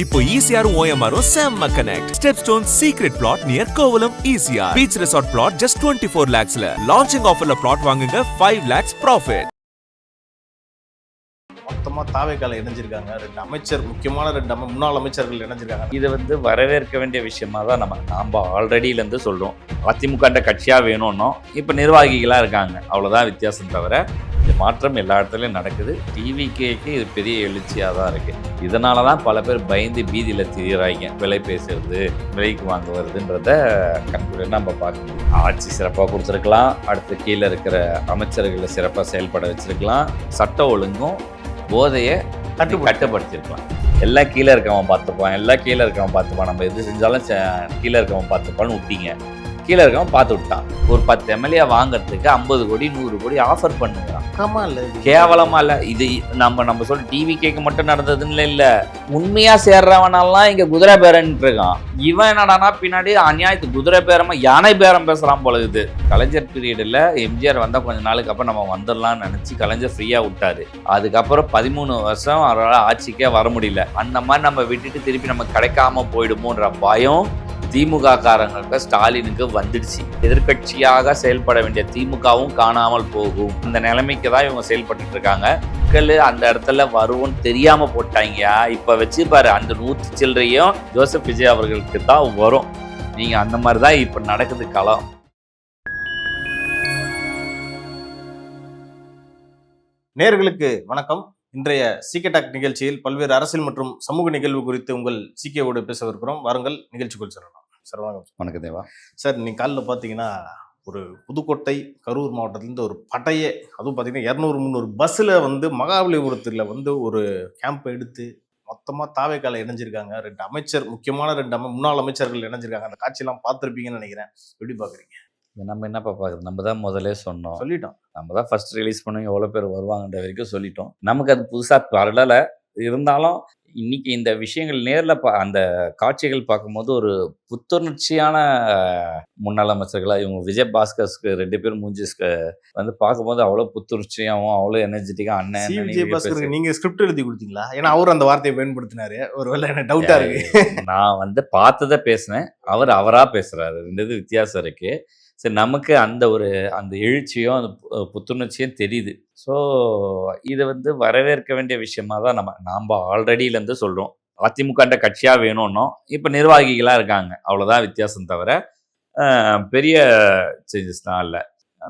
இப்போ ECR OMR செம்ம connect. Stepstone secret plot near Kovalam ECR. Beach resort plot just 24 lakhs ல. Launching offerல plot வாங்குங்க 5 lakhs profit. மொத்தமா தாவேக்கால இணைஞ்சிருக்காங்க. முக்கியமான முன்னாள் அமைச்சர்கள் இணைஞ்சிருக்காங்க. இது வரவேற்க வேண்டிய விஷயமா தான் நாம ஆல்ரெடியிலேருந்து சொல்கிறோம். அதிமுக கட்சியாக வேணும்னோம், இப்போ நிர்வாகிகளாக இருக்காங்க, அவ்வளோதான் வித்தியாசம். தவிர இந்த மாற்றம் எல்லா இடத்துலையும் நடக்குது. டிவிகேக்கு இது பெரிய எழுச்சியாக தான் இருக்குது. இதனால தான் பல பேர் பயந்து பீதியில் திரியிறாங்க. விலை பேசுறது, விலைக்கு வாங்க வருதுன்றத கண்கூட நம்ம பார்க்க முடியும். ஆட்சி சிறப்பாக கொடுத்துருக்கலாம், அடுத்து கீழே இருக்கிற அமைச்சர்களை சிறப்பாக செயல்பட வச்சுருக்கலாம், சட்ட ஒழுங்கும் போதையை கட்டுப்படுத்திருக்கலாம். எல்லாம் கீழே இருக்கவன் பார்த்துப்பான், நம்ம எது செஞ்சாலும் கீழே இருக்கவன் பார்த்துப்பான்னு விட்டீங்க. கீழே இருக்கவன் பார்த்து விட்டான். ஒரு 10 எம்எல்ஏ வாங்கறதுக்கு 50 கோடி 100 கோடி ஆஃபர் பண்ணுறான். கேவலமா இல்லை இது? நம்ம சொல்ல டிவிகேக்கு மட்டும் நடந்ததுன்னு இல்லை, உண்மையா சேர்றவனெல்லாம் இங்க குதிரை பேரன் இருக்கான். இவன் என்னடானா பின்னாடி அநியாயத்துக்கு குதிரை பேரமா யானை பேரம் பேசுறான் போல. இது கலைஞர் பீரியடில் எம்ஜிஆர் வந்தா கொஞ்ச நாளுக்கு அப்புறம் நம்ம வந்துடலாம்னு நினைச்சு கலைஞர் ஃப்ரீயா விட்டாரு. அதுக்கப்புறம் 13 வருஷம் அவரால் ஆட்சிக்கே வர முடியல. அந்த மாதிரி நம்ம விட்டுட்டு திருப்பி நம்ம கிடைக்காம போயிடுமோன்ற பயம் திமுக காரங்களுக்கு, ஸ்டாலினுக்கு வந்துடுச்சு. எதிர்கட்சியாக செயல்பட வேண்டிய திமுகவும் காணாமல் போகும். இந்த நிலைமைக்கு தான் இவங்க செயல்பட்டு இருக்காங்க. மக்கள் அந்த இடத்துல வருவோம்னு தெரியாம போட்டாங்க. இப்ப வச்சு பாரு, அந்த 100 சில்லறையும் ஜோசப் விஜய் அவர்களுக்கு தான் வரும். நீங்க அந்த மாதிரி தான் இப்ப நடக்குது களம். நேயர்களுக்கு வணக்கம். இன்றைய சீகே டாக் நிகழ்ச்சியில் பல்வேறு அரசியல் மற்றும் சமூக நிகழ்வு குறித்து உங்கள் சீகேவோடு பேசவிருக்கிறோம். வாருங்கள், நிகழ்ச்சிக்குள் செல்லலாம். சார் வணக்கம். வணக்கம் தேவா. சார், நீங்கள் காலில் பார்த்தீங்கன்னா ஒரு புதுக்கோட்டை கரூர் மாவட்டத்திலேருந்து ஒரு பட்டையே, அதுவும் பார்த்தீங்கன்னா 200-300 பஸ்ஸில் மகாபலிபுரத்தில் ஒரு கேம்ப் எடுத்து மொத்தமாக தாவேக்கால இணைஞ்சிருக்காங்க. 2 முக்கியமான 2 முன்னாள் அமைச்சர்கள் இணைஞ்சிருக்காங்க. அந்த காட்சியெல்லாம் பார்த்துருப்பீங்கன்னு நினைக்கிறேன். எப்படி பார்க்குறீங்க? நம்ம என்னப்பா பார்க்குறது, நம்ம தான் முதலே சொல்லிட்டோம். நம்ம தான் ஃபர்ஸ்ட் ரிலீஸ் பண்ணி எவ்வளோ பேர் வருவாங்கன்ற வரைக்கும் சொல்லிட்டோம். நமக்கு அது புதுசாக வரலை. இருந்தாலும் இன்னைக்கு இந்த விஷயங்கள் நேரில் அந்த காட்சிகள் பார்க்கும்போது ஒரு புத்துணர்ச்சியான முன்னாள் அமைச்சர்களாக இவங்க விஜயபாஸ்கர்ஸ்க்கு 2 பேர் மூஞ்சி பார்க்கும்போது அவ்வளோ புத்துணர்ச்சியாகவும் அவ்வளோ எனர்ஜெட்டிக்காக அண்ணன் விஜயபாஸ்கருக்கு நீங்கள் ஸ்கிரிப்ட் எழுதி கொடுத்தீங்களா? ஏன்னா அவர் அந்த வார்த்தையை பயன்படுத்தினாரு. ஒருவேளை எனக்கு டவுட்டாக இருக்கு. நான் பார்த்ததை பேசினேன், அவராக பேசுகிறாரு. 2 வித்தியாசம் இருக்கு. சரி, நமக்கு அந்த எழுச்சியும் அந்த புத்துணர்ச்சியும் தெரியுது. ஸோ இது வரவேற்க வேண்டிய விஷயமா தான் நாம் ஆல்ரெடியிலேருந்து சொல்கிறோம். அதிமுக கட்சியாக வேணும்னோம், இப்போ நிர்வாகிகளாக இருக்காங்க, அவ்வளோதான் வித்தியாசம். தவிர பெரிய சேஞ்சஸ் தான் இல்லை.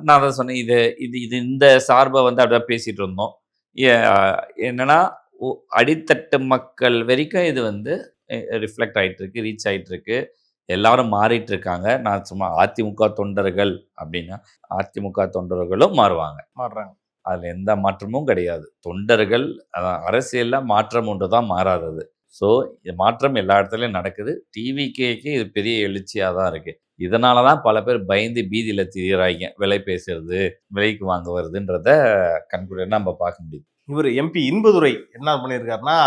நான் தான் சொன்னேன், இது இந்த சார்பை அப்படிதான் பேசிகிட்டு இருந்தோம். என்னன்னா அடித்தட்டு மக்கள் வரைக்கும் இது ரிஃப்ளெக்ட் ஆகிட்டுருக்கு, ரீச் ஆகிட்டுருக்கு. எல்லாரும் மாறிட்டு இருக்காங்க. நான் சும்மா அதிமுக தொண்டர்கள் அப்படின்னா அதிமுக தொண்டர்களும் மாறுறாங்க. அதில் எந்த மாற்றமும் கிடையாது. தொண்டர்கள் அரசியலில் மாற்றம் ஒன்று தான் மாறாதது. ஸோ மாற்றம் எல்லா இடத்துலையும் நடக்குது. டிவிகேக்கு இது பெரிய எழுச்சியாக தான் இருக்குது. இதனால தான் பல பேர் பயந்து பீதியில் திரியிறாங்க. விலை பேசுறது, விலைக்கு வாங்க வருதுன்றத கண்கூட நம்ம பார்க்க முடியுது. இவர் எம்பி இன்பதுரை என்ன பண்ணியிருக்காருன்னா,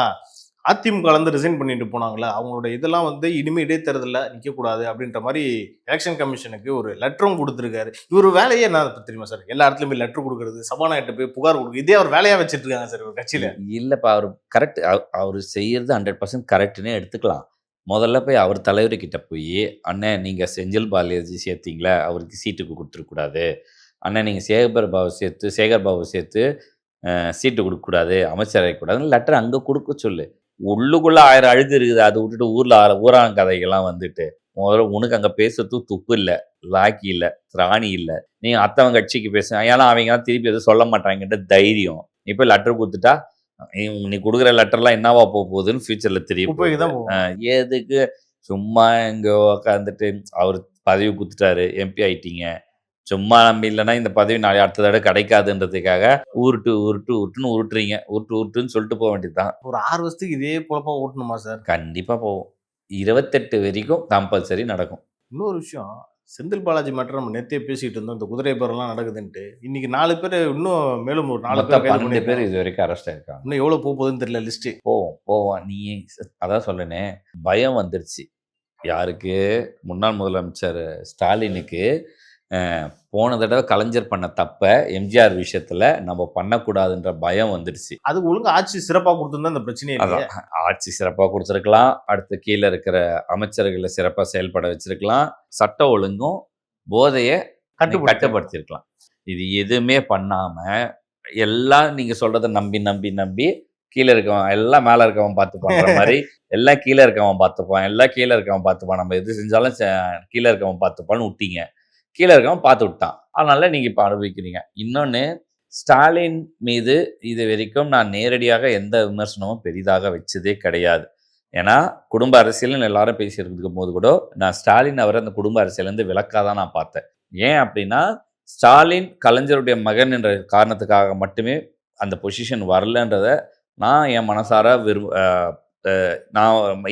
அதிமுக ரிசைன் பண்ணிட்டு போனாங்களா, அவங்களோட இதெல்லாம் இனிமே இடைத்தேர்தலில் நிற்கக்கூடாது அப்படின்ற மாதிரி எலெக்ஷன் கமிஷனுக்கு ஒரு லெட்டரும் கொடுத்துருக்காரு. இவர் வேலையே என்ன தெரியுமா சார்? எல்லா இடத்துலையும் லெட்டர் கொடுக்கறது, சபாநாயகர்கிட்ட போய் புகார் கொடுக்குறது, இதே அவர் வேலையாக வச்சுட்டு இருக்காங்க சார் ஒரு கட்சியில். இல்லைப்பா, அவர் கரெக்ட், அவர் செய்யறது 100% கரெக்டுன்னே எடுத்துக்கலாம். முதல்ல போய் அவர் தலைவர்கிட்ட போய், அண்ணன் நீங்கள் செந்தில் பாலாஜி சேர்த்தீங்களா, அவருக்கு சீட்டுக்கு கொடுத்துருக்கூடாது. அண்ணன் நீங்கள் சேகர் பாபு சேர்த்து சீட்டு கொடுக்கக்கூடாது, அமைச்சர் ஆகக்கூடாதுன்னு லெட்டர் அங்கே கொடுக்க சொல்லு. உள்ளுக்குள்ள 1000 அழுகு இருக்குது. அதை விட்டுட்டு ஊரான கதைகள்லாம் முதல்ல உனக்கு அங்கே பேசுறதுக்கு துப்பு இல்லை, லாக்கி இல்லை, திராணி இல்லை. நீங்கள் அத்தவங்க கட்சிக்கு பேசுங்க, ஏன்னா அவங்க திருப்பி எதுவும் சொல்ல மாட்டாங்கன்ற தைரியம். இப்போ லெட்டர் கொடுத்துட்டா நீ கொடுக்குற லெட்டர்லாம் என்னவா போகுதுன்னு ஃபியூச்சரில் தெரியும். எதுக்கு சும்மா இங்கே உட்காந்துட்டு அவர் பதவி கொடுத்துட்டாரு, எம்பி ஆயிட்டீங்க, சும்மா நம்ம இல்லைன்னா இந்த பதவி நாளை அடுத்த தடவை கிடைக்காதுன்றதுக்காக உருட்டுன்னு உருட்டுன்னு சொல்லிட்டு போக வேண்டியதுதான். ஒரு 6 வருஷத்துக்கு இதே பொழப்பா ஓட்டணுமா சார்? கண்டிப்பாக போவோம். 28 வரைக்கும் கம்பல்சரி நடக்கும். இன்னொரு விஷயம், செந்தில் பாலாஜி மேட்டர் நம்ம நேற்றே பேசிகிட்டு இருந்தோம். இந்த குதிரை பேரெல்லாம் நடக்குதுன்ட்டு இன்னைக்கு 4 பேர், இன்னும் மேலும் ஒரு 4 பேர், 12 பேர் இது வரைக்கும் அரெஸ்ட் ஆயிருக்காங்க. இன்னும் எவ்வளோ போகுதுன்னு தெரியல லிஸ்ட்டு. போவோம். நீ அதான் சொல்லனே, பயம் வந்துருச்சு யாருக்கு? முன்னாள் முதலமைச்சர் ஸ்டாலினுக்கு போன தடவை கலைஞர் பண்ண தப்ப எம்ஜிஆர் விஷயத்துல நம்ம பண்ணக்கூடாதுன்ற பயம் வந்துடுச்சு. அது ஒழுங்கா ஆட்சி சிறப்பா கொடுத்திருந்தா இந்த பிரச்சனையே இல்லை. அதான் ஆட்சி சிறப்பாக கொடுத்துருக்கலாம், அடுத்து கீழே இருக்கிற அமைச்சர்களை சிறப்பாக செயல்பட வச்சிருக்கலாம், சட்ட ஒழுங்கும் போதையை கட்டுப்படுத்திருக்கலாம். இது எதுவுமே பண்ணாம எல்லாம் நீங்க சொல்றதை நம்பி நம்பி நம்பி கீழே இருக்கவன் எல்லாம் மேலே இருக்கவன் பார்த்துப்பான்ற மாதிரி எல்லாம் கீழே இருக்கவன் பார்த்துப்பான், எல்லாம் கீழே இருக்கவன் பார்த்துப்பான், நம்ம எது செஞ்சாலும் கீழே இருக்கவன் பார்த்துப்பான்னு விட்டீங்க. கீழே இருக்கவன் பார்த்து விட்டான், அதனால நீங்க இப்போ அனுபவிக்கிறீங்க. இன்னொன்று, ஸ்டாலின் மீது இது வரைக்கும் நான் நேரடியாக எந்த விமர்சனமும் பெரிதாக வச்சதே கிடையாது. ஏன்னா குடும்ப அரசியல்னு எல்லாரும் பேசியிருக்கும் போது கூட நான் ஸ்டாலின் அவரை அந்த குடும்ப அரசியலேருந்து விலக்காதான் நான் பார்த்தேன். ஏன் அப்படின்னா, ஸ்டாலின் கலைஞருடைய மகன் என்ற காரணத்துக்காக மட்டுமே அந்த பொசிஷன் வரலன்றத நான்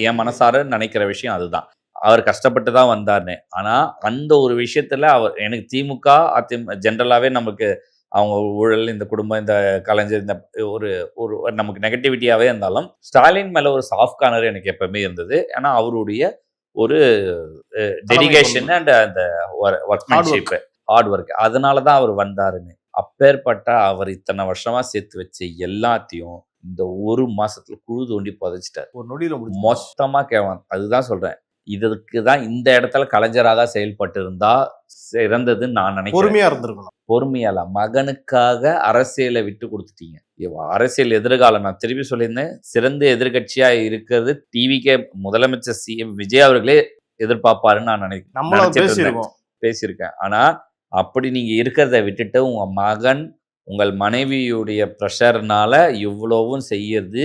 என் மனசார நினைக்கிற விஷயம் அதுதான். அவர் கஷ்டப்பட்டு தான் வந்தார்னு. ஆனால் அந்த ஒரு விஷயத்தில் அவர் எனக்கு திமுக ஜென்ரலாகவே நமக்கு அவங்க ஊழல், இந்த குடும்பம், இந்த கலைஞர், இந்த ஒரு ஒரு நமக்கு நெகட்டிவிட்டியாகவே இருந்தாலும் ஸ்டாலின் மேலே ஒரு சாஃப்ட் கார்னர் எனக்கு எப்பவுமே இருந்தது. ஏன்னா அவருடைய ஒரு டெடிகேஷன் அண்ட் அந்த ஒர்க்மேன்ஷிப், ஹார்ட் ஒர்க், அதனால தான் அவர் வந்தாருன்னு. அப்பேற்பட்ட அவர் இத்தனை வருஷமா சேர்த்து வச்ச எல்லாத்தையும் இந்த ஒரு மாசத்துல குழு தோண்டி புதைச்சிட்டார். ஒரு நொடியில மொத்தமா கேவான். அதுதான் சொல்றேன், இதுக்கு தான் இந்த இடத்துல கலைஞராக செயல்பட்டு இருந்தா சிறந்ததுன்னு நான் நினைக்கிறேன். பொறுமையா இருந்திருக்கணும். பொறுமையால மகனுக்காக அரசியலை விட்டு கொடுத்துட்டீங்க. அரசியல் எதிர்காலம் நான் திருப்பி சொல்லியிருந்தேன், சிறந்த எதிர்கட்சியா இருக்கிறது டிவிக்கே முதலமைச்சர் CM விஜய் அவர்களே எதிர்பார்ப்பாருன்னு நான் நினைக்கிறேன், பேசியிருக்கேன். ஆனா அப்படி நீங்க இருக்கிறத விட்டுட்டு உங்க மகன், உங்கள் மனைவியுடைய ப்ரெஷர்னால இவ்வளவும் செய்யறது,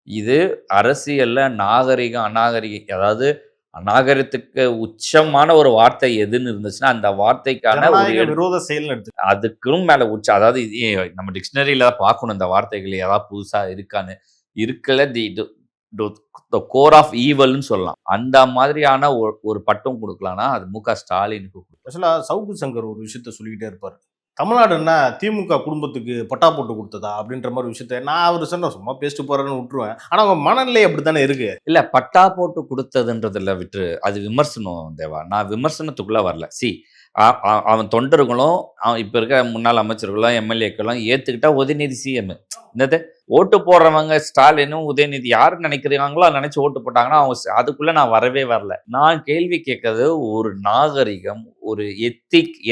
இது அரசியல்ல நாகரிகம் அநாகரிகம், அதாவது அநாகரிகத்துக்கு உச்சமான ஒரு வார்த்தை எதுன்னு இருந்துச்சுன்னா அந்த வார்த்தைக்கான ஒரு விரோத செயல் எடுத்து அதுக்கும் மேல உச்சம். அதாவது நம்ம டிக்ஷனரியில தான் பார்க்கணும் இந்த வார்த்தைகள் ஏதாவது புதுசா இருக்கான்னு. இருக்கல தி கோர் ஆஃப் ஈவல்னு சொல்லலாம். அந்த மாதிரியான ஒரு பட்டம் கொடுக்கலாம்னா அது MK ஸ்டாலினுக்கு. ஆக்சுவலாக சவுக்கு சங்கர் ஒரு விஷயத்த சொல்லிக்கிட்டே இருப்பார், தமிழ்நாடுன்னா திமுக குடும்பத்துக்கு பட்டா போட்டு கொடுத்ததா அப்படின்ற மாதிரி விஷயத்த நான் அவர் சொன்ன சும்மா பேசிட்டு போறேன்னு விட்டுருவேன். ஆனால் அவங்க மனநிலை அப்படித்தானே இருக்கு. இல்லை, பட்டா போட்டு கொடுத்ததுன்றதில் விட்டு அது விமர்சனம் தேவா. நான் விமர்சனத்துக்குள்ளே வரல. அவன் தொண்டர்களும் இப்போ இருக்க முன்னாள் அமைச்சர்களும் எம்எல்ஏக்களும் ஏற்றுக்கிட்டா உதயநிதி CM. என்னது ஓட்டு போடுறவங்க ஸ்டாலினும் உதயநிதி யாரு நினைக்கிறாங்களோ அதை நினைச்சு ஓட்டு போட்டாங்கன்னா அவங்க அதுக்குள்ள நான் வரவே வரல. நான் கேள்வி கேட்கறது ஒரு நாகரிகம், ஒரு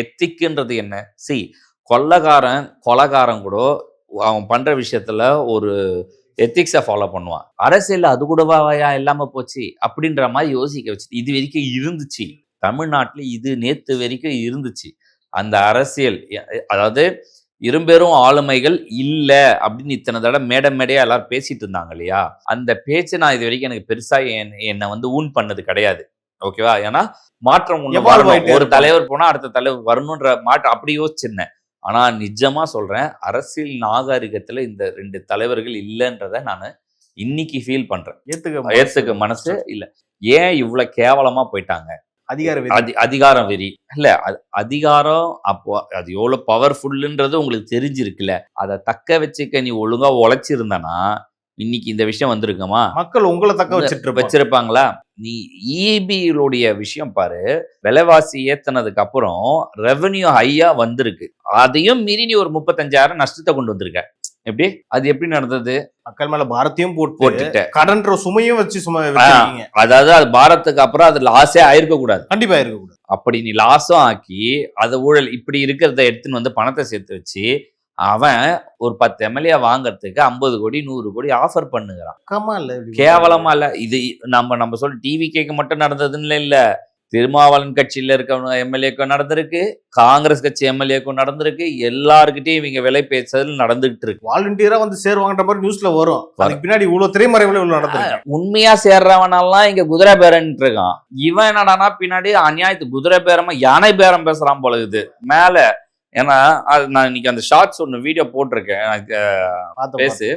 எத்திக்ன்றது என்ன? கொலைகாரன் கூட அவன் பண்ற விஷயத்துல ஒரு எத்திக்ஸை ஃபாலோ பண்ணுவான். அரசியல் அது கூடவா இல்லாம போச்சு அப்படின்ற மாதிரி யோசிக்க வச்சு. இது வரைக்கும் இருந்துச்சு தமிழ்நாட்டில், இது நேத்து வரைக்கும் இருந்துச்சு அந்த அரசியல். அதாவது இருபெரும் ஆளுமைகள் இல்ல அப்படின்னு இத்தனை தடவை மேடையா எல்லாரும் பேசிட்டு இருந்தாங்க இல்லையா? அந்த பேச்சு நான் இது வரைக்கும் எனக்கு பெருசா என்னை ஊன் பண்ணது கிடையாது. ஓகேவா? ஏன்னா மாற்றம் ஒரு தலைவர் போனா அடுத்த தலைவர் வரணும்ன்ற மாற்றம் அப்படி யோசிச்சிருந்தேன். ஆனா நிஜமா சொல்றேன், அரசியல் நாகரிகத்துல இந்த 2 தலைவர்கள் இல்லைன்றத நான் இன்னைக்கு ஃபீல் பண்றேன். ஏத்துக்க மனசு இல்ல. ஏன் இவ்வளவு கேவலமா போயிட்டாங்க? அதிகாரம் வெறி இல்ல, அதிகாரம் அப்போ அது எவ்வளவு பவர்ஃபுல்ன்றது உங்களுக்கு தெரிஞ்சிருக்குல்ல. அதை தக்க வச்சுக்க நீ ஒழுங்கா உழைச்சிருந்தனா இன்னைக்கு இந்த விஷயம் வந்திருக்குமா? மக்கள் உங்களை தக்க வச்சிருப்பாங்களா? நீ EBளுடைய விஷயம் பாரு, விலைவாசி ஏத்தனதுக்கு அப்புறம் ரெவன்யூ ஹையா வந்திருக்கு, அதையும் மீறி நீ ஒரு 35,000 நஷ்டத்தை கொண்டு வந்திருக்க. எப்படி அது எப்படி நடந்தது? மக்கள் மேல பாரத்தையும் போட்டுட்ட, கடன் சுமையும் வச்சு அதாவது அது பாரத்துக்கு அப்புறம் அது லாஸே ஆயிருக்க கூடாது, கண்டிப்பா இருக்க கூடாது. அப்படி நீ லாஸும் ஆக்கி அதை ஊழல் இப்படி இருக்கிறத எடுத்துன்னு பணத்தை சேர்த்து வச்சு அவன் ஒரு 10 MLA வாங்கறதுக்கு 50 கோடி 100 கோடி ஆஃபர் பண்ணுகிறான். கேவலமா இல்ல? இது நம்ம சொல்ல டிவிகேக்கு மட்டும் நடந்ததுன்னு இல்ல, திருமாவளவன் கட்சியில இருக்க எம்எல்ஏக்கும் நடந்திருக்கு, காங்கிரஸ் கட்சி எம்எல்ஏக்கும் நடந்திருக்கு, எல்லாருக்கிட்டையும் இவங்க விலை பேசுறது நடந்துகிட்டு இருக்கு. வாலண்டியரா சேருவாங்கன்ற மாதிரி நியூஸ்ல வரும். அதுக்கு பின்னாடி இவ்வளவு திரைமறைவுல இவ்வளவு நடந்திருக்கு. உண்மையா சேர்றவனெல்லாம் இங்க குதிரை பேரன் இருக்கான். இவன் என்னடானா பின்னாடி அநியாயத்து குதிரை பேரமா யானை பேரம் பேசுறான் போல இது மேல. ஏன்னா நான் இன்னைக்கு அந்த ஷார்ட்ஸ் ஒன்று வீடியோ போட்டிருக்கேன், பேசு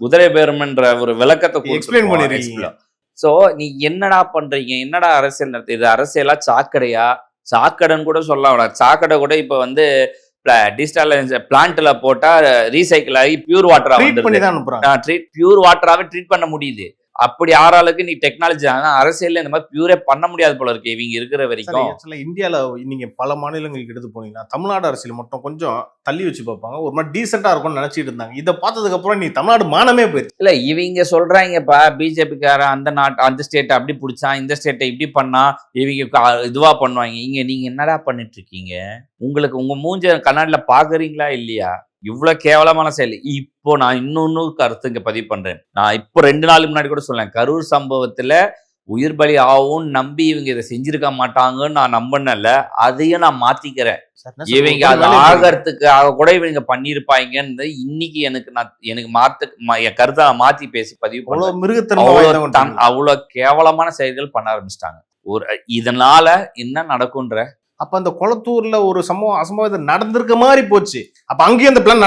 குதிரை பேரம்ன்ற ஒரு விளக்கத்தை எக்ஸ்பிளைன் பண்ணிருக்கீங்க. சோ நீ என்னடா பண்றீங்க? என்னடா அரசியல் நடத்து? இது அரசியலா சாக்கடையா? சாக்கடைன்னு கூட சொல்லலாம். சாக்கடை கூட இப்ப டிஜிட்டல் பிளான்ட்ல போட்டா ரீசைக்கிள் ஆகி பியூர் வாட்டரா வந்து பியூர் வாட்டராவே ட்ரீட் பண்ண முடியுது. அப்படி ஆறாளுக்கு நீ டெக்னாலஜி அரசியல்ல இந்த மாதிரி பியூரே பண்ண முடியாது போல இருக்கு இவங்க இருக்கிற வரைக்கும். ஆக்சுவலா இந்தியால நீங்க பல மாநிலங்களுக்கு எடுத்து போனீங்கன்னா தமிழ்நாடு அரசியல் மட்டும் கொஞ்சம் தள்ளி வச்சு பார்ப்பாங்க, ஒரு மாதிரி டீசெண்டா இருக்கும்னு நினைச்சிட்டு இருந்தாங்க. இதை பார்த்ததுக்கு அப்புறம் நீ தமிழ்நாடு மானமே போயிடுச்சு. இல்ல இவங்க சொல்றாங்கப்பா பிஜேபிக்காரன் அந்த ஸ்டேட்டை அப்படி பிடிச்சான், இந்த ஸ்டேட்டை இப்படி பண்ணா, இவங்க இதுவா பண்ணுவாங்க. நீங்க என்னடா பண்ணிட்டு இருக்கீங்க? உங்களுக்கு உங்க மூஞ்ச கண்ணாடியில பாக்குறீங்களா இல்லையா? இவ்வளவு கேவலமான செயல். இப்போ நான் இன்னொன்னு கருத்து இங்க பதிவு பண்றேன். நான் இப்போ 2 நாளுக்கு முன்னாடி கூட சொல்லேன், கரூர் சம்பவத்துல உயிர் பலி ஆகும் நம்பி இவங்க இதை செஞ்சிருக்க மாட்டாங்கன்னு நான் நம்பினல, அதையும் நான் மாத்திக்கிறேன். இவங்க அது ஆகிறதுக்காக கூட இவங்க பண்ணிருப்பாங்கன்னு இன்னைக்கு எனக்கு என் கருத்தை நான் மாத்தி பேசி பதிவு பண்ண. அவ்வளவு கேவலமான செயல்கள் பண்ண ஆரம்பிச்சிட்டாங்க. இதனால என்ன நடக்கும்ன்ற அப்ப அந்த கொளத்தூர்ல ஒரு அசம்பாவிதம் நடந்திருக்க மாதிரி போச்சு. அப்ப அங்கேயும் அந்த பிளான்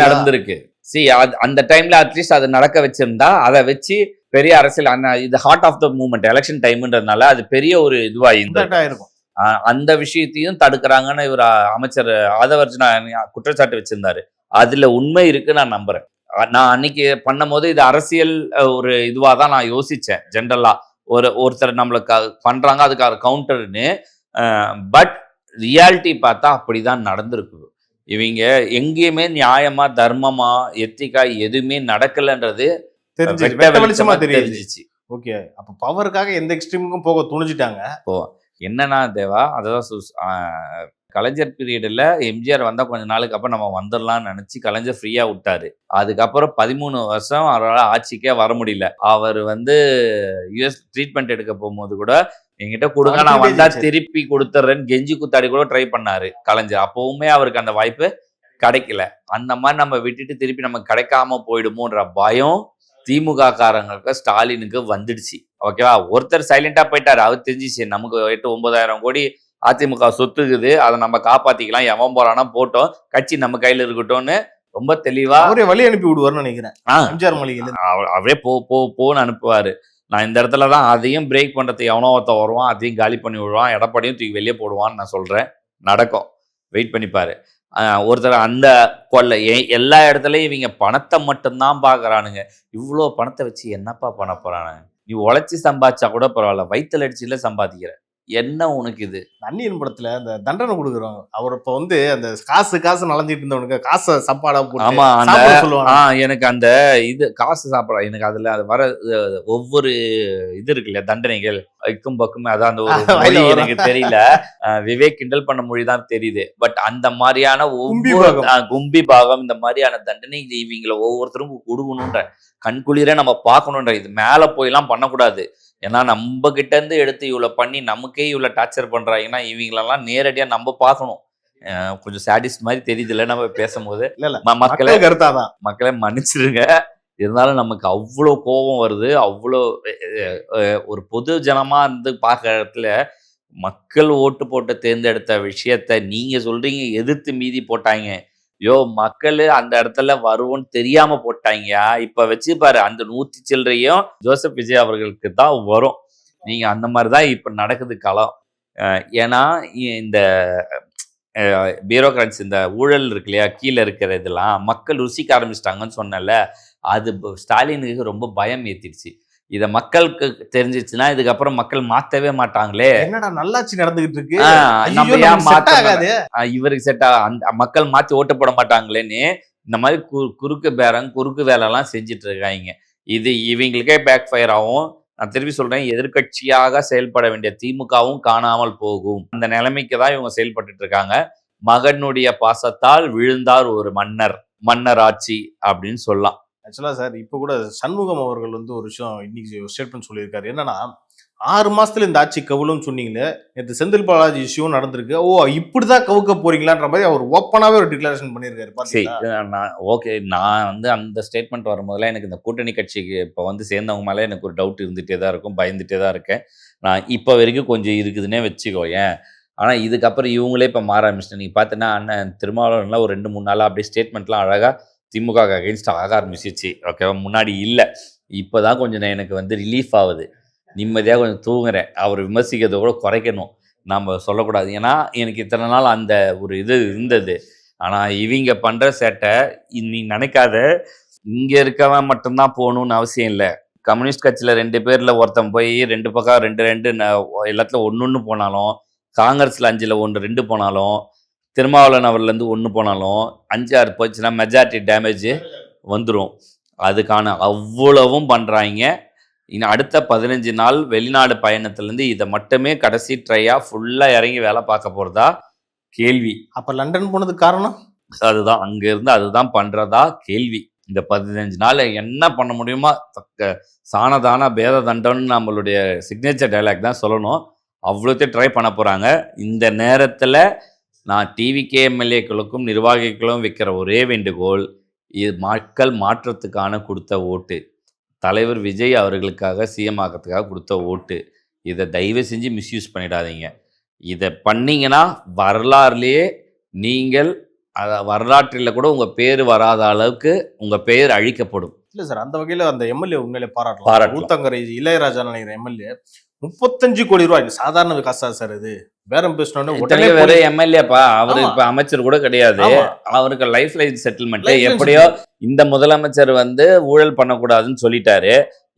நடந்திருக்கு. அந்த டைம்ல அட்லீஸ்ட் அது நடக்க வச்சிருந்தா அதை வச்சு பெரிய அரசியல் இது heart of the movement election டைம்ன்றதுனால அது பெரிய ஒரு இதுவா இருக்கும். அந்த விஷயத்தையும் தடுக்கிறாங்கன்னு இவர் அமைச்சர் ஆதவர்ஜுனா குற்றச்சாட்டு வச்சிருந்தாரு. அதுல உண்மை இருக்கு நான் நம்புறேன். நான் அன்னைக்கு பண்ணும் போது இது அரசியல் ஒரு இதுவா தான் நான் யோசிச்சேன். ஜென்ரலா ஒருத்தர் நம்மளுக்கு பண்றாங்க அதுக்காக கவுண்டர்னு. பட் ரியாலிட்டி பார்த்தா அப்படிதான் நடந்திருக்கு. இவங்க எங்கேயுமே நியாயமா தர்மமா எத்திக்கா எதுவுமே நடக்கலன்றது தெரிஞ்சிச்சு. ஓகே, அப்ப பவருக்காக எந்த எக்ஸ்ட்ரீமுக்கும் போக துணிஞ்சிட்டாங்க. என்னன்னா தேவா, அதான் கலைஞர் பீரியட்ல எம்ஜிஆர் வந்தா கொஞ்ச நாளுக்கு அப்புறம் நம்ம வந்துடலாம்னு நினைச்சு கலைஞர் ஃப்ரீயா விட்டாரு. அதுக்கப்புறம் 13 வருஷம் அவரால் ஆட்சிக்கே வர முடியல. அவர் யுஎஸ் ட்ரீட்மெண்ட் எடுக்க போகும்போது கூட என்கிட்ட கொடுங்க நான் வந்தா திருப்பி கொடுத்துட்றேன்னு கெஞ்சி குத்தாடி கூட ட்ரை பண்ணாரு கலைஞர். அப்பவுமே அவருக்கு அந்த வாய்ப்பு கிடைக்கல. அந்த மாதிரி நம்ம விட்டுட்டு திருப்பி நமக்கு கிடைக்காம போயிடுமோன்ற பயம் திமுக காரங்களுக்கு ஸ்டாலினுக்கு வந்துடுச்சு. ஓகேவா, ஒருத்தர் சைலண்டா போயிட்டாரு. அவர் தெரிஞ்சிச்சு நமக்கு 8-9,000 கோடி அதிமுக சொத்துக்குது, அதை நம்ம காப்பாத்திக்கலாம், எவன் போறானா போட்டோம், கட்சி நம்ம கையில இருக்கட்டும்னு ரொம்ப தெளிவா அவரே வழி அனுப்பி விடுவார்னு நினைக்கிறேன். அவரே போன்னு அனுப்புவாரு. நான் இந்த இடத்துலதான் அதையும் பிரேக் பண்றதுக்கு எவனோ ஒருத்தன் வருவான், அதையும் காலி பண்ணி விடுவான், எடப்பாடியும் தூக்கி வெளியே போடுவான்னு நான் சொல்றேன். நடக்கும், வெயிட் பண்ணிப்பாரு. ஒருத்தர் அந்த கொள்ளை எல்லா இடத்துலயும் இவங்க பணத்தை மட்டும்தான் பாக்குறானுங்க. இவ்வளோ பணத்தை வச்சு என்னப்பா பண்ண போறானுங்க? நீ உழைச்சி சம்பாதிச்சா கூட பரவாயில்ல, வயிற்றுல அடிச்சுல சம்பாதிக்கிற என்ன உனக்கு? இது அந்நியன் படத்துல அந்த தண்டனை கொடுக்குறாங்க. அவர் இப்ப அந்த காசு நலஞ்சிட்டு இருந்தவனுக்கு காசை சாப்பாடா சொல்லுவாங்க. எனக்கு அந்த இது காசு சாப்பிட எனக்கு அதுல அது வர ஒவ்வொரு இது இருக்கு இல்லையா தண்டனைகள் இக்கும் பக்குமே, அதான் அந்த ஒரு மொழி எனக்கு தெரியல. விவேக் கிண்டல் பண்ண மொழி தான் தெரியுது. பட் அந்த மாதிரியான கும்பி பாகம் இந்த மாதிரியான தண்டனை இவங்களை ஒவ்வொருத்தரும் கொடுக்கணுன்ற கண்குளிர நம்ம பார்க்கணுன்ற. இது மேல போயெல்லாம் பண்ணக்கூடாது. ஏன்னா நம்ம கிட்ட இருந்து எடுத்து இவ்வளவு பண்ணி நமக்கே இவ்வளவு டார்ச்சர் பண்றாங்கன்னா இவங்களெல்லாம் நேரடியா நம்ம பார்க்கணும். கொஞ்சம் சாடிஸ்ட் மாதிரி தெரியுதுல்ல நம்ம பேசும்போது. மக்களை மன்னிச்சிருங்க. இருந்தாலும் நமக்கு அவ்வளோ கோபம் வருது. அவ்வளோ ஒரு பொது ஜனமா இருந்து பார்க்குற இடத்துல மக்கள் ஓட்டு போட்டு தேர்ந்தெடுத்த விஷயத்த நீங்க சொல்றீங்க எதிர்த்து மீதி போட்டாங்க. மக்கள் அந்த இடத்துல வருவோன்னு தெரியாம போட்டாங்கயா. இப்ப வச்சு பாரு, அந்த 100 சில்லறையும் ஜோசப் விஜய் அவர்களுக்கு தான் வரும். நீங்க அந்த மாதிரிதான் இப்ப நடக்குது களம். ஏன்னா இந்த பியூரோக்ராட்ஸ் இந்த ஊழல் இருக்கு இல்லையா, கீழே இருக்கிற இதெல்லாம் மக்கள் ருசிக்க ஆரம்பிச்சிட்டாங்கன்னு சொன்னல, அது ஸ்டாலினுக்கு ரொம்ப பயம் ஏத்திடுச்சு. இத மக்களுக்கு தெரிஞ்சிச்சுன்னா இதுக்கப்புறம் மக்கள் மாத்தவே மாட்டாங்களே. என்னடா நல்லாட்சி நடந்துகிட்டு இருக்கு, இவருக்கு செட் அந்த மக்கள் மாத்தி ஓட்டு போட மாட்டாங்களேன்னு இந்த மாதிரி குறுக்கு வேலை எல்லாம் செஞ்சுட்டு இருக்காங்க. இது இவங்களுக்கே பேக் ஃபயர் ஆகும். நான் திருப்பி சொல்றேன், எதிர்கட்சியாக செயல்பட வேண்டிய திமுகவும் காணாமல் போகும். அந்த நிலைமைக்கு தான் இவங்க செயல்பட்டு இருக்காங்க. மகனுடைய பாசத்தால் விழுந்தார் ஒரு மன்னர் ஆட்சி அப்படின்னு சொல்லலாம். ஆக்சுவலா சார், இப்போ கூட சண்முகம் அவர்கள் ஒரு விஷயம் இன்னைக்கு ஸ்டேட்மெண்ட் சொல்லியிருக்காரு. என்னன்னா 6 மாசத்துல இந்த ஆட்சி கவுளும் சொன்னீங்களே, நேற்று செந்தில் பாலாஜி இஷ்யூவும் நடந்திருக்கு, இப்படிதான் கவுக்க போறீங்களான்ற மாதிரி அவர் ஓப்பனாவே ஒரு டிக்ளரேஷன் பண்ணியிருக்காரு. ஓகே, நான் அந்த ஸ்டேட்மெண்ட் வரும்போதுல எனக்கு இந்த கூட்டணி கட்சிக்கு இப்போ சேர்ந்தவங்க மேலே எனக்கு ஒரு டவுட் இருந்துகிட்டே தான் இருக்கும், பயந்துட்டே தான் இருக்கேன். நான் இப்போ வரைக்கும் கொஞ்சம் இருக்குதுன்னே வச்சுக்கோயேன். ஆனால் இதுக்கப்புறம் இவங்களே இப்போ மாற ஆரம்பிச்சிட்டேன். நீங்கள் பார்த்தீங்கன்னா அண்ணன் திருமாவளவன்லாம் ஒரு 2-3 நாளாக அப்படியே ஸ்டேட்மெண்ட்லாம் அழகாக திமுக அகைன்ஸ்ட் ஆக ஆரம்பிச்சிச்சு. ஓகேவா, முன்னாடி இல்லை, இப்போதான் கொஞ்சம் எனக்கு ரிலீஃப் ஆகுது, நிம்மதியாக கொஞ்சம் தூங்குறேன். அவர் விமர்சிக்கிறத கூட குறைக்கணும், நம்ம சொல்லக்கூடாது. ஏன்னா எனக்கு இத்தனை நாள் அந்த ஒரு இது இருந்தது. ஆனால் இவங்க பண்ணுற சேட்டை நீ நினைக்காத, இங்கே இருக்கவன் மட்டும்தான் போகணும்னு அவசியம் இல்லை. கம்யூனிஸ்ட் கட்சியில் 2 பேரில் ஒருத்தன் போய் 2 பக்கம் 2 எல்லாத்துல ஒன்று போனாலும், காங்கிரஸில் 5ல் 1 2 போனாலும், திருமாவளவன் அவர்லேருந்து 1 போனாலும் 5 6 போச்சுன்னா மெஜாரிட்டி டேமேஜ் வந்துடும். அதுக்கான அவ்வளவும் பண்ணுறாங்க. இன்னும் அடுத்த 15 நாள் வெளிநாடு பயணத்துலேருந்து இதை மட்டுமே கடைசி ட்ரையாக ஃபுல்லாக இறங்கி வேலை பார்க்க போகிறதா கேள்வி. அப்ப லண்டன் போனதுக்கு காரணம் அதுதான், அங்கேருந்து அதுதான் பண்ணுறதா கேள்வி. இந்த 15 நாள் என்ன பண்ண முடியுமா, சாணதான பேத தண்டம்னு நம்மளுடைய சிக்னேச்சர் டைலாக் தான் சொல்லணும். அவ்வளோத்தையும் ட்ரை பண்ண போகிறாங்க. இந்த நேரத்தில் நான் டிவிகே எம்எல்ஏக்களுக்கும் நிர்வாகிகளும் வைக்கிற ஒரே வேண்டுகோள், இது மக்கள் மாற்றத்துக்கான கொடுத்த ஓட்டு, தலைவர் விஜய் அவர்களுக்காக சிஎம் ஆகிறதுக்காக கொடுத்த ஓட்டு. இதை தயவு செஞ்சு மிஸ்யூஸ் பண்ணிடாதீங்க. இதை பண்ணிங்கன்னா வரலாறுலேயே நீங்கள் வரலாற்றில் கூட உங்கள் பேர் வராத அளவுக்கு உங்கள் பெயர் அழிக்கப்படும். இல்ல சார், அந்த வகையில அந்த எம்எல்ஏ உண்மையிலே பாராட்டலாம். ஊத்தங்கரை இளையராஜா நினைக்கிற எம்எல்ஏ 35 கோடி ரூபாய் சாதாரண காசா சார்? இது பேரம் பேசினோடனே வேற எம்எல்ஏப்பா, அவரு இப்ப அமைச்சர் கூட கிடையாது. அவருக்கு லைஃப் லைன் செட்டில்மெண்ட் எப்படியோ இந்த முதலமைச்சர் வந்து ஊழல் பண்ணக்கூடாதுன்னு சொல்லிட்டாரு.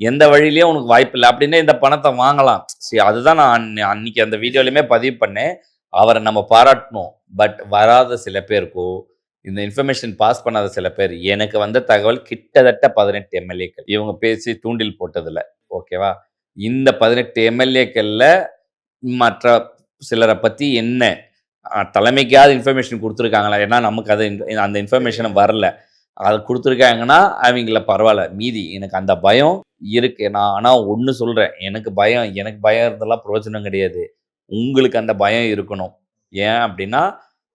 எந்த வழியிலயும் உனக்கு வாய்ப்பு இல்லை அப்படின்னா இந்த பணத்தை வாங்கலாம். சரி, அதுதான் நான் அன்னைக்கு அந்த வீடியோலயுமே பதிவு பண்ணேன். அவரை நம்ம பாராட்டணும். பட் வராத சில பேருக்கோ, இந்த இன்ஃபர்மேஷன் பாஸ் பண்ணாத சில பேர், எனக்கு வந்த தகவல் கிட்டத்தட்ட 18 எம்எல்ஏக்கள் இவங்க பேசி தூண்டில் போட்டதில்ல. ஓகேவா? இந்த 18 எம்எல்ஏக்கள்ல மற்ற சிலரை பற்றி என்ன தலைமைக்காவது இன்ஃபர்மேஷன் கொடுத்துருக்காங்களா? ஏன்னா நமக்கு அது அந்த இன்ஃபர்மேஷன் வரல. அது கொடுத்துருக்காங்கன்னா அவங்கள பரவாயில்ல. மீதி எனக்கு அந்த பயம் இருக்கு. நான் ஆனால் ஒன்று சொல்கிறேன், எனக்கு பயம் இருந்தெல்லாம் பிரயோஜனம் கிடையாது. உங்களுக்கு அந்த பயம் இருக்கணும். ஏன் அப்படின்னா,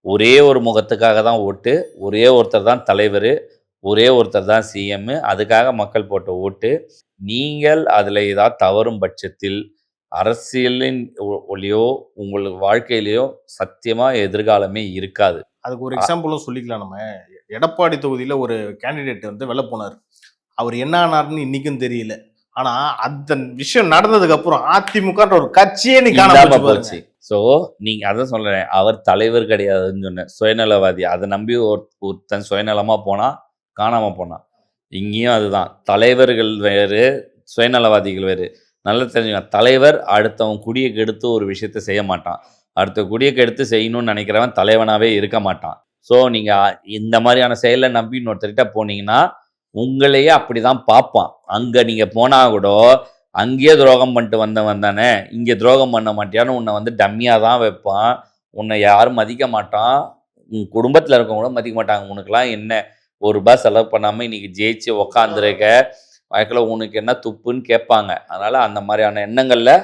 ஒரே ஒரு முகத்துக்காக தான் ஓட்டு, ஒரே ஒருத்தர் தான் தலைவர், ஒரே ஒருத்தர் தான் சிஎம். அதுக்காக மக்கள் போட்ட ஓட்டு. நீங்கள் அதில் ஏதாவது தவறும் பட்சத்தில் அரசியலின் ஒளியோ உங்களுக்கு வாழ்க்கையிலையோ சத்தியமாக எதிர்காலமே இருக்காது. அதுக்கு ஒரு எக்ஸாம்பிளும் சொல்லிக்கலாம். நம்ம எடப்பாடி தொகுதியில் ஒரு கேண்டிடேட் வந்து வெளில போனார். அவர் என்ன ஆனார்னு இன்னைக்கும் தெரியல. ஆனா அந்த விஷயம் நடந்ததுக்கு அப்புறம் அதிமுக ஒரு கட்சியே நீ காணாம போச்சு. ஸோ நீங்க அதான் சொல்றேன், அவர் தலைவர் கிடையாதுன்னு சொன்னேன், சுயநலவாதி. அதை நம்பி ஒருத்தன் சுயநலமா போனா காணாம போனான். இங்கேயும் அதுதான், தலைவர்கள் வேறு சுயநலவாதிகள் வேறு. நல்லா தெரிஞ்சுக்கலாம். தலைவர் அடுத்தவன் குடியை கெடுத்து ஒரு விஷயத்த செய்ய மாட்டான். அடுத்த குடியை கெடுத்து செய்யணும்னு நினைக்கிறவன் தலைவனாவே இருக்க மாட்டான். ஸோ நீங்கள் இந்த மாதிரியான செயலை நம்பி இன்னொருத்தர்கிட்ட போனீங்கன்னா உங்களையே அப்படி தான் பார்ப்பான். அங்கே நீங்கள் போனால் கூட அங்கேயே துரோகம் பண்ணிட்டு வந்தவன் தானே, இங்கே துரோகம் பண்ண மாட்டியான்னு உன்னை வந்து டம்மியாக தான் வைப்பான். உன்னை யாரும் மதிக்க மாட்டான். உன் குடும்பத்தில் இருக்கவங்க கூட மதிக்க மாட்டாங்க. உனக்குலாம் என்ன ₹1 செலவு பண்ணாமல் இன்னைக்கு ஜெயிச்சு உக்காந்துருக்க, வாழ்க்கையில் உனக்கு என்ன துப்புன்னு கேட்பாங்க. அதனால் அந்த மாதிரியான எண்ணங்களில்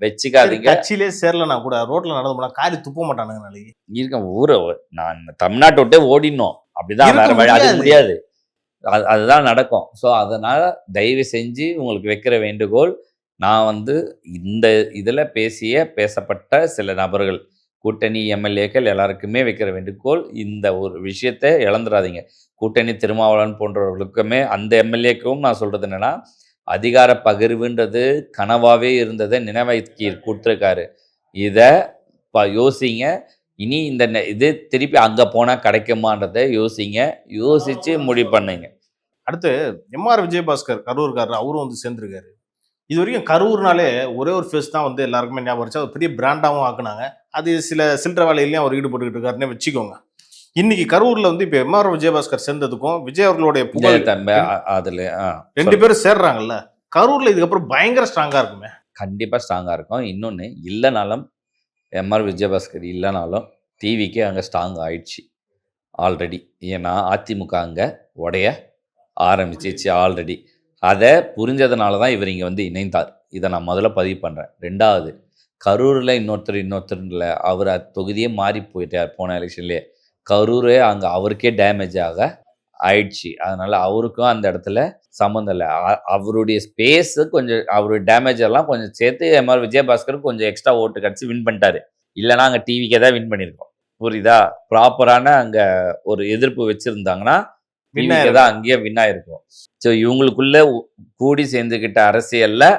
வச்சுக்காதீங்க. கட்சியிலே சேரலனா கூட ரோட்ல நடந்து போனா காரி துப்ப மாட்டானுங்க. நாளைக்கு இருக்க ஊரை நான் தமிழ்நாட்டை விட்டே ஓடினோம். அப்படிதான், வேற வழி அது முடியாது. அதுதான் நடக்கும். ஸோ அதனால தயவு செஞ்சு உங்களுக்கு வைக்கிற வேண்டுகோள், நான் வந்து இந்த இதில் பேசப்பட்ட சில நபர்கள், கூட்டணி எம்எல்ஏக்கள் எல்லாருக்குமே வைக்கிற வேண்டுகோள், இந்த ஒரு விஷயத்தை இழந்துடாதீங்க. கூட்டணி திருமாவளவன் போன்றவர்களுக்குமே அந்த எம்எல்ஏக்கும் நான் சொல்கிறது என்னென்னா, அதிகார பகிர்வுன்றது கனவாகவே இருந்ததை நினைவாக்கி கொடுத்துருக்காரு. இதை யோசிங்க. இனி இந்த இது திருப்பி அங்கே போனால் கிடைக்குமான்றதை யோசித்து முடிவு பண்ணுங்க. அடுத்து எம்ஆர் விஜயபாஸ்கர் கரூர்காரர், அவரும் வந்து சேர்ந்துருக்காரு. இது வரைக்கும் கரூர்னாலே ஒரே ஒரு ஃபேஸ் தான் வந்து எல்லாருக்குமே ஞாபகம் வச்சு, அது பெரிய பிராண்டாகவும் ஆக்குனாங்க. அது சில சில்லற வேலையிலையும் அவர் ஈடுபட்டுக்கிட்டு இருக்காருன்னே வச்சுக்கோங்க. இன்னைக்கு கரூர்ல வந்து இப்போ எம்ஆர் விஜயபாஸ்கர் சேர்ந்ததுக்கும் விஜய் அவர்களுடைய புகழ் அதில் 2 பேரும் சேர்றாங்கல்ல, கரூர்ல இதுக்கப்புறம் பயங்கர ஸ்ட்ராங்கா இருக்குமே. கண்டிப்பாக ஸ்ட்ராங்காக இருக்கும். இன்னொன்று, இல்லைனாலும் எம்ஆர் விஜயபாஸ்கர் இல்லைனாலும் டிவிக்கே அங்கே ஸ்ட்ராங் ஆயிடுச்சு ஆல்ரெடி. ஏன்னா அதிமுக அங்கே உடைய ஆரம்பிச்சிச்சு ஆல்ரெடி. அதை புரிஞ்சதுனால தான் இவர் இங்கே வந்து இணைந்தார். இதை நான் முதல்ல பதிவு பண்ணுறேன். 2வது, கரூரில் இன்னொருத்தர் இல்லை, அவர் தொகுதியே மாறி போயிட்டார் போன எலெக்ஷன்லேயே. கரூரே அங்கே அவருக்கே டேமேஜ் ஆயிடுச்சு. அதனால் அவருக்கும் அந்த இடத்துல சம்மந்தம் இல்லை. அவருடைய ஸ்பேஸு கொஞ்சம், அவருடைய டேமேஜ் எல்லாம் கொஞ்சம் சேர்த்து எம்ஆர் விஜயபாஸ்கருக்கு கொஞ்சம் எக்ஸ்ட்ரா ஓட்டு கிடச்சி வின் பண்ணிட்டாரு. இல்லைனா அங்கே டிவிக்கே தான் வின் பண்ணியிருக்கோம். புரியுதா? ப்ராப்பரான அங்கே ஒரு எதிர்ப்பு வச்சுருந்தாங்கன்னா டிவிக்கே தான் அங்கேயே வின் ஆகிருக்கும். ஸோ இவங்களுக்குள்ளே கூடி சேர்ந்துக்கிட்ட அரசியலில்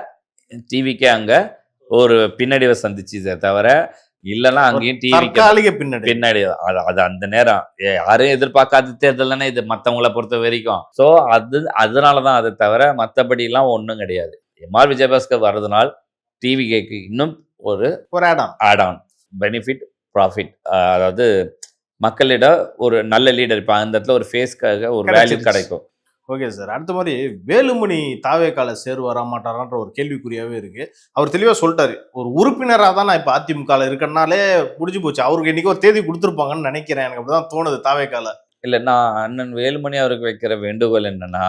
டிவிக்கே அங்கே ஒரு பின்னடைவை சந்திச்சுதே தவிர இல்லைன்னா அங்கேயும் டிவி தற்காலிக பின்னாடி அது அந்த நேரம் யாரும் எதிர்பார்க்காத தேர்தல் தானே இது மற்றவங்களை பொறுத்த வரைக்கும். ஸோ அதனாலதான் அதை தவிர மற்றபடி எல்லாம் ஒன்றும் கிடையாது. எம்ஆர் விஜயபாஸ்கர் வர்றதுனால் டிவிகேக்கு இன்னும் ஒரு ஆட் ஆன் பெனிஃபிட் ப்ராஃபிட், அதாவது மக்களிடம் ஒரு நல்ல லீடர் இப்போ அந்த இடத்துல ஒரு ஃபேஸ்க்காக ஒரு வேல்யூ கிடைக்கும். Okay sir. அடுத்த மாதிரி வேலுமணி தாவேக்கால சேருவாரா மாட்டாரான்ற ஒரு கேள்விக்குறியாவே இருக்கு. அவர் தெளிவா சொல்லிட்டாரு, ஒரு உறுப்பினராக தான் நான் இப்போ அதிமுக இருக்கனாலே முடிஞ்சு போச்சு. அவருக்கு இன்னைக்கு ஒரு தேதி கொடுத்துருப்பாங்கன்னு நினைக்கிறேன். எனக்கு அப்படிதான் தோணுது தாவேக்கால. இல்லை, நான் அண்ணன் வேலுமணி அவருக்கு வைக்கிற வேண்டுகோள் என்னன்னா,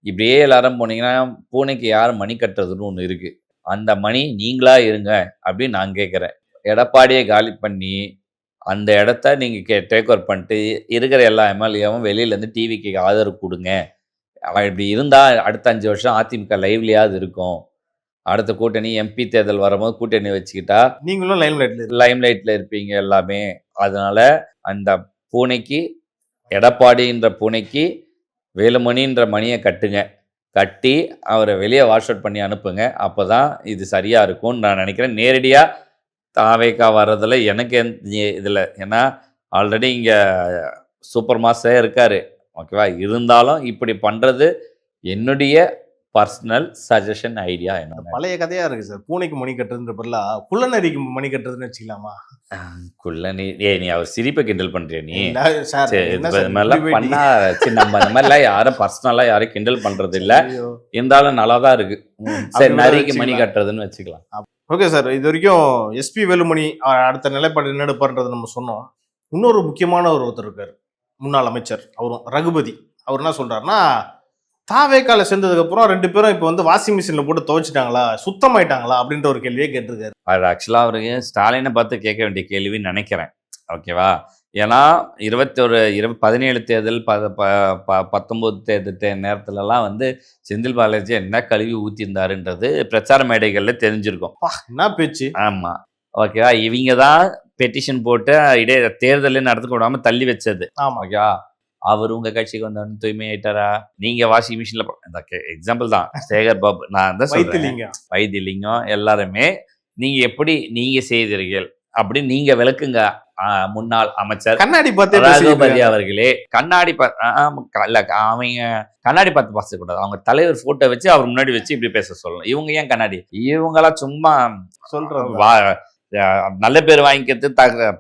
இப்படியே எல்லாரும் போனீங்கன்னா பூனைக்கு யார் மணி கட்டுறதுன்னு ஒன்று இருக்கு. அந்த மணி நீங்களா இருங்க அப்படின்னு நான் கேட்குறேன். எடப்பாடியை காலி பண்ணி அந்த இடத்த நீங்கள் டேக் ஓவர் பண்ணிட்டு இருக்கிற எல்லா எம்எல்ஏவும் வெளியிலேருந்து டிவிக்கு ஆதரவு கொடுங்க. இப்படி இருந்தால் அடுத்த 5 வருஷம் அதிமுக லைவ்லியாவது இருக்கும். அடுத்த கூட்டணி எம்பி தேர்தல் வரும்போது கூட்டணி வச்சுக்கிட்டா நீங்களும் லைம்லைட்டில் இருப்பீங்க எல்லாமே. அதனால அந்த பூனைக்கு, எடப்பாடின்ற பூனைக்கு வேலுமணின்ற மணியை கட்டி அவரை வெளியே வாஷ் அவுட் பண்ணி அனுப்புங்க. அப்போ தான் இது சரியாக இருக்கும்னு நான் நினைக்கிறேன். நேரடியாக தாவேக்கா வர்றதில் எனக்கு இதில், ஏன்னா ஆல்ரெடி இங்கே சூப்பர் மாஸ்டரே இருக்கார், ஓகேவா. இருந்தாலும் இப்படி பண்ணுறது என்னுடைய பர்சனல் சஜஷன், ஐடியா. என்ன பழைய கதையாக இருக்குது சார். பூனைக்கு மணி கட்டுறதுன்ற பதிலா குள்ளநரிக்கு மணி கட்டுறதுன்னு வச்சுக்கலாமா? குள்ளநரி நீ அவர் சிரிப்பை கிண்டல் பண்ணுறிய நீ? மாதிரிலாம் பண்ணா நம்ம இந்த மாதிரிலாம் யாரும் பர்சனலாக யாரும் கிண்டல் பண்ணுறது இல்லை. இருந்தாலும் நல்லா தான் இருக்கு. சரி, நரிக்கு மணி கட்டுறதுன்னு வச்சுக்கலாம். Okay sir. இது வரைக்கும் எஸ்பி வேலுமணி அடுத்த நிலைப்பாடு என்ன எடுப்பார்ன்றது நம்ம சொன்னோம். இன்னொரு முக்கியமான ஒருத்தர் இருக்கார், முன்னாள் அமைச்சர், அவரும் ரகுபதி. அவர் என்ன சொல்றாருன்னா, தாவேக்கால சேர்ந்ததுக்கு அப்புறம் 2 பேரும் இப்போ வந்து வாஷிங் மிஷின்ல போட்டு துவைச்சிட்டாங்களா, சுத்தமாயிட்டாங்களா அப்படின்ற ஒரு கேள்வியே கேட்டிருக்காரு. அது ஆக்சுவலாக அவருக்கு ஸ்டாலினை பார்த்து கேட்க வேண்டிய கேள்வின்னு நினைக்கிறேன், ஓகேவா. ஏன்னா 17 தேர்தல் 19 தேர்தல் நேரத்துலலாம் வந்து செந்தில் பாலாஜி என்ன கழுவி ஊற்றிருந்தாருன்றது பிரச்சார மேடைகளில் தெரிஞ்சிருக்கும். என்ன பேச்சு. ஆமாம், ஓகேவா. இவங்க தான் பெட்டிஷன் போட்டு தேர்தலே நடத்த விடாமல் தள்ளி வச்சது. ஓகேவா. அவர் உங்கள் கட்சிக்கு வந்தவொன்னு தூய்மை ஆயிட்டாரா? நீங்கள் வாஷிங் மிஷினில் எக்ஸாம்பிள் தான் சேகர் பாபு, நான் தான் வைத்தியலிங்கம் எல்லாருமே நீங்கள் எப்படி நீங்கள் செய்தீர்கள் அப்படின்னு நீங்கள் விளக்குங்க. முன்னாள் அமைச்சர் கண்ணாடி ரகுபதி அவர்களே, கண்ணாடி அவங்க கண்ணாடி பார்த்து பேசக்கூடாது. அவங்க தலைவர் போட்டோ வச்சு அவர் முன்னாடி வச்சு இப்படி பேச சொல்லணும். இவங்க ஏன் கண்ணாடி? இவங்கெல்லாம் சும்மா சொல்ற நல்ல பேர் வாங்கிக்கிறது,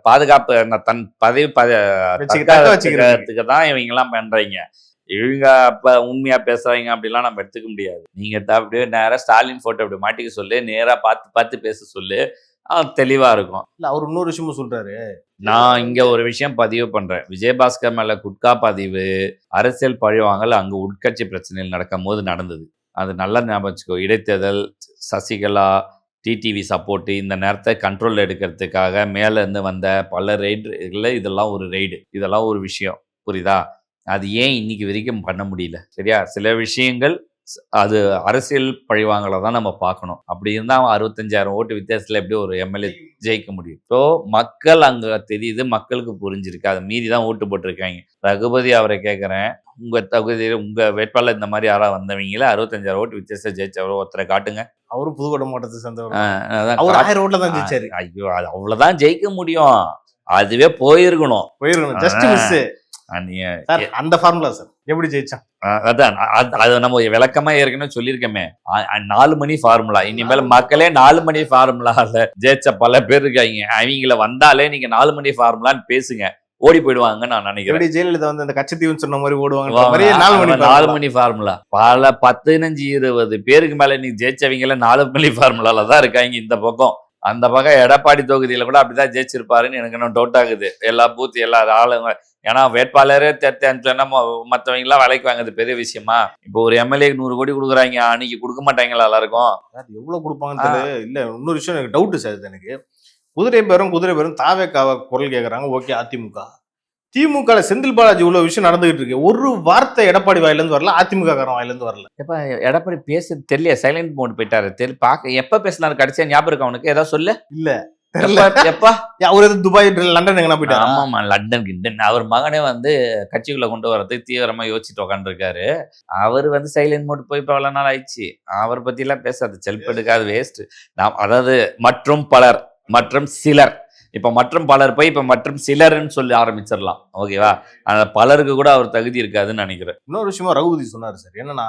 பாதுகாப்பு, தன் பதவி வச்சுக்கிறதுக்கு தான் இவங்க எல்லாம் பண்றீங்க. இவங்க அப்ப உண்மையா பேசுறாங்க அப்படிலாம் நம்ம எடுத்துக்க முடியாது. நீங்க அப்படியே நேரா ஸ்டாலின் போட்டோ அப்படி மாட்டிக்க சொல்லு, நேரா பார்த்து பேச சொல்லு, தெளிவா இருக்கும். இல்ல, அவர் இன்னொரு விஷயமும் சொல்றாரு. நான் இங்க ஒரு விஷயம் பதிவு பண்றேன். விஜயபாஸ்கர் மேல குட்கா பதிவு, அரசியல் பழிவாங்கல் அங்க உட்கட்சி பிரச்சனைகள் நடக்கும் போது நடந்தது. அது நல்லா ஞாபகம் வச்சுக்கோ. இடைத்தேர்தல், சசிகலா, டிடிவி சப்போர்ட்டு, இந்த நேரத்தை கண்ட்ரோல் எடுக்கிறதுக்காக மேல இருந்து வந்த பல ரெய்டு, இதெல்லாம் ஒரு ரெய்டு, இதெல்லாம் ஒரு விஷயம், புரியுதா. அது ஏன் இன்னைக்கு வரைக்கும் பண்ண முடியல? சரியா. சில விஷயங்கள் அது அரசியல் பழிவாங்கலை தான் நம்ம பார்க்கணும். அப்படி இருந்தால் 65,000 ஓட்டு வித்தியாசத்தில் எப்படி ஒரு எம்எல்ஏ ஜெயிக்க முடியும்? ஸோ மக்கள் அங்கே தெரியுது, மக்களுக்கு புரிஞ்சிருக்கு, அதை மீறி தான் ஓட்டு போட்டிருக்காங்க. ரகுபதி அவரை கேட்குறேன், உங்கள் தகுதியில் உங்கள் வேட்பாளர் இந்த மாதிரி யாராவது வந்தவங்கள 65,000 ஓட்டு வித்தியாசம் ஜெயிச்சவரோ ஒருத்தரை காட்டுங்க. அவரும் புதுக்கோட்டை மாவட்டத்தை சேர்ந்தவர். 1000 ஓட்டுல தான் ஜெயிச்சாரு. ஐயோ, அது அவ்வளோதான் ஜெயிக்க முடியும். அதுவே போயிருக்கணும். Just miss. அந்த ஃபார்முலா சார் எப்படி ஜெயிச்சான்? அதான் அது நம்ம விளக்கமா ஏற்கனவே சொல்லியிருக்கோமே, 4 மணி ஃபார்முலா. இனிமேல் மக்களே 4 மணி ஃபார்முலால ஜெயிச்ச பல பேர் இருக்காங்க. அவங்கள வந்தாலே நீங்க 4 மணி ஃபார்முலான்னு பேசுங்க, ஓடி போயிடுவாங்க நான் நினைக்கிறேன். ஜெயலலிதா வந்து அந்த கட்சத்தீவுன்னு சொன்ன மாதிரி ஓடுவாங்க. 4 மணி ஃபார்முலா பல 15-20 பேருக்கு மேல நீ ஜெயிச்சவங்கள 4 மணி ஃபார்முலால தான் இருக்காங்க. இந்த பக்கம் அந்த பக்கம் எடப்பாடி தொகுதியில கூட அப்படிதான் ஜெயிச்சிருப்பாருன்னு எனக்கு இன்னும் டவுட் ஆகுது. எல்லா பூத் எல்லா ஆளுங்க, ஏன்னா வேட்பாளரே மற்றவங்க எல்லாம் வேலைக்கு வாங்குறது பெரிய விஷயமா? இப்போ ஒரு எம்எல்ஏ 100 கோடி கொடுக்குறாங்க, அன்னைக்கு கொடுக்க மாட்டாங்களா எல்லாருக்கும்? எவ்வளவு கொடுப்பாங்கன்னு தெரியல. இல்ல, இன்னொரு விஷயம் எனக்கு டவுட் சார். எனக்கு குதிரை பேரும் தாவேக்காவை குரல் கேட்கறாங்க. ஓகே, திமுக செந்தில் பாலாஜி இவ்வளவு விஷயம் நடந்துகிட்டு இருக்கு, ஒரு வார்த்தை எடப்பாடி வாயிலிருந்து வரல, அதிமுக காரன் வாயிலிருந்து வரல. எப்ப எடப்பாடி பேச தெரியல, சைலண்ட் மோட் போயிட்டாரு. தெரியல, எப்ப பேசினாரு கடைசியா ஞாபகம் இருக்கா உனக்கு? ஏதாவது சொல்ல? இல்ல, துபாய் லண்டன் எங்க போயிட்டு? ஆமாமா, லண்டன் கிண்டன். அவர் மகனே வந்து கட்சிக்குள்ள கொண்டு வரதுக்கு தீவிரமா யோசிச்சுட்டு உட்காந்துருக்காரு. அவர் வந்து சைலண்ட் மோட் போய் இப்ப எவ்வளவு நாள் ஆயிடுச்சு. அவர் பத்தி எல்லாம் பேசாது, செல்ஃப் எடுக்காது, வேஸ்ட். அதாவது மற்றும் பலர் மற்றும் சிலர் இப்போ மற்றும் பலர் போய் இப்போ மற்றும் சிலர்ன்னு சொல்லி ஆரம்பிச்சிடலாம். ஓகேவா? அந்த பலருக்கு கூட அவர் தகுதி இருக்காதுன்னு நினைக்கிறேன். இன்னொரு விஷயமா ரகுபதி சொன்னாரு சார், என்னன்னா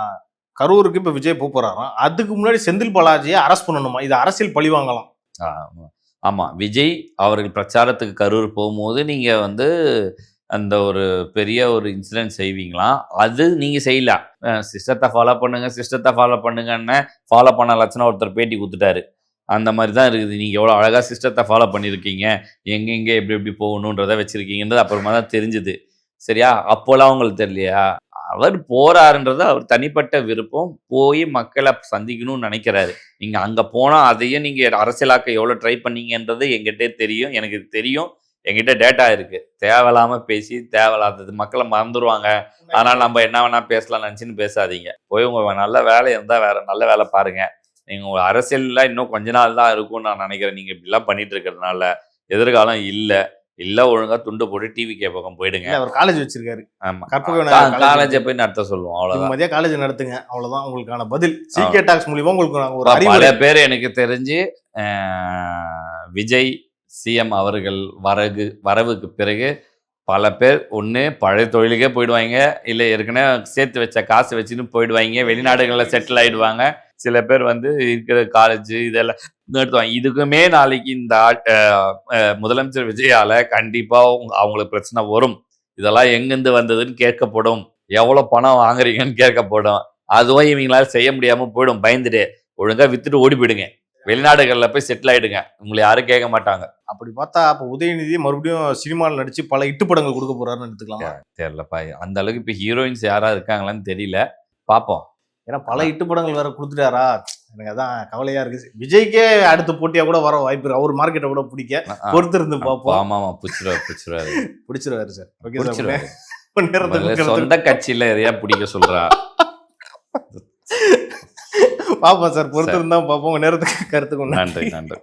கரூருக்கு இப்ப விஜய் போறாராம், அதுக்கு முன்னாடி செந்தில் பாலாஜியை அரெஸ்ட் பண்ணணுமா, இது அரசியல் பழி வாங்கலாம். ஆமா, விஜய் அவர்கள் பிரச்சாரத்துக்கு கரூர் போகும்போது நீங்க வந்து அந்த ஒரு பெரிய ஒரு இன்சிடென்ட் செய்வீங்களாம், அது நீங்க செய்யலாம். சிஸ்டத்தை ஃபாலோ பண்ணுங்கன்னு ஃபாலோ பண்ண லட்சணம் ஒருத்தர் பேட்டி கொடுத்துட்டாரு. அந்த மாதிரி தான் இருக்குது. நீங்கள் எவ்வளோ அழகாக சிஸ்டத்தை ஃபாலோ பண்ணியிருக்கீங்க, எங்கெங்கே எப்படி போகணுன்றதை வச்சுருக்கீங்கன்றது அப்புறமா தான் தெரிஞ்சுது. சரியா? அப்போலாம் அவங்களுக்கு தெரியலையா? அவர் போகிறாருன்றது அவர் தனிப்பட்ட விருப்பம். போய் மக்களை சந்திக்கணும்னு நினைக்கிறாரு. நீங்கள் அங்கே போனால் அதையும் நீங்கள் அரசியலாக்க எவ்வளோ ட்ரை பண்ணீங்கன்றது எங்கிட்டே தெரியும், எனக்கு தெரியும், எங்கிட்ட டேட்டா இருக்குது. தேவையில்லாமல் பேசி தேவையில்லாதது மக்களை மறந்துடுவாங்க, அதனால் நம்ம என்ன வேணால் பேசலாம் நினச்சின்னு பேசாதீங்க. போய் உங்கள் நல்ல வேலை இருந்தால் வேறு நல்ல வேலை பாருங்கள். நீங்கள் உங்கள் அரசியலில் இன்னும் கொஞ்ச நாள் தான் இருக்கும்னு நான் நினைக்கிறேன். நீங்கள் இப்படிலாம் பண்ணிட்டு இருக்கிறதுனால எதிர்காலம் இல்லை ஒழுங்காக துண்டு போட்டு டிவிகே பக்கம் போயிடுங்க. அவர் காலேஜ் வச்சிருக்காரு. ஆமாம், காலேஜை போய் நடத்த சொல்லுவோம், அவ்வளோதான். மதியம் காலேஜ் நடத்துங்க, அவ்வளோதான் உங்களுக்கான பதில். சிகே டாக்ஸ் மூலியமா உங்களுக்கு ஒரு அறிவு. பல பேர் எனக்கு தெரிஞ்சு விஜய் சிஎம் அவர்கள் வரவுக்கு பிறகு பல பேர் ஒன்று பழைய தொழிலுக்கே போயிடுவாங்க, இல்லை ஏற்கனவே சேர்த்து வச்ச காசு வச்சுன்னு போயிடுவாங்க, வெளிநாடுகளில் செட்டில் ஆகிடுவாங்க. சில பேர் வந்து இருக்கிற காலேஜ் இதெல்லாம் நடத்துவாங்க. இதுக்குமே நாளைக்கு இந்த முதலமைச்சர் விஜயால கண்டிப்பாக அவங்களுக்கு பிரச்சனை வரும். இதெல்லாம் எங்கேருந்து வந்ததுன்னு கேட்கப்படும், எவ்வளோ பணம் வாங்குறீங்கன்னு கேட்கப்படும். அதுவும் இவங்களால செய்ய முடியாமல் போயிடும். பயந்துட்டு ஒழுங்காக வித்துட்டு ஓடி போயிடுங்க, வெளிநாடுகளில் போய் செட்டில் ஆகிடுங்க, உங்களை யாரும் கேட்க மாட்டாங்க. அப்படி பார்த்தா அப்போ உதயநிதி மறுபடியும் சினிமாவில் நடிச்சு பல இட்டு படங்கள் கொடுக்க போறாருன்னு எடுத்துக்கலாம். தெரியலப்பா, அந்த அளவுக்கு இப்போ ஹீரோயின்ஸ் யாராவது இருக்காங்களான்னு தெரியல, பார்ப்போம். ஏன்னா பல இட்டு படங்கள் வேற கொடுத்துட்டாரா, எனக்கு அதான் கவலையா இருக்கு. விஜய்க்கே அடுத்த போட்டியா கூட வர வாய்ப்பு இருக்கு, அவர் மார்க்கெட்டை கூட பிடிக்க பொறுத்து இருந்து பார்ப்போம். ஆமா பிடிச்சிருவாரு சார். ஓகே, சொந்த கட்சியில எதையா பிடிக்க சொல்றா பாப்போம் சார், பொறுத்து இருந்தா பாப்போம். உங்க நேரத்துக்கு கருத்துக்கு நன்றி.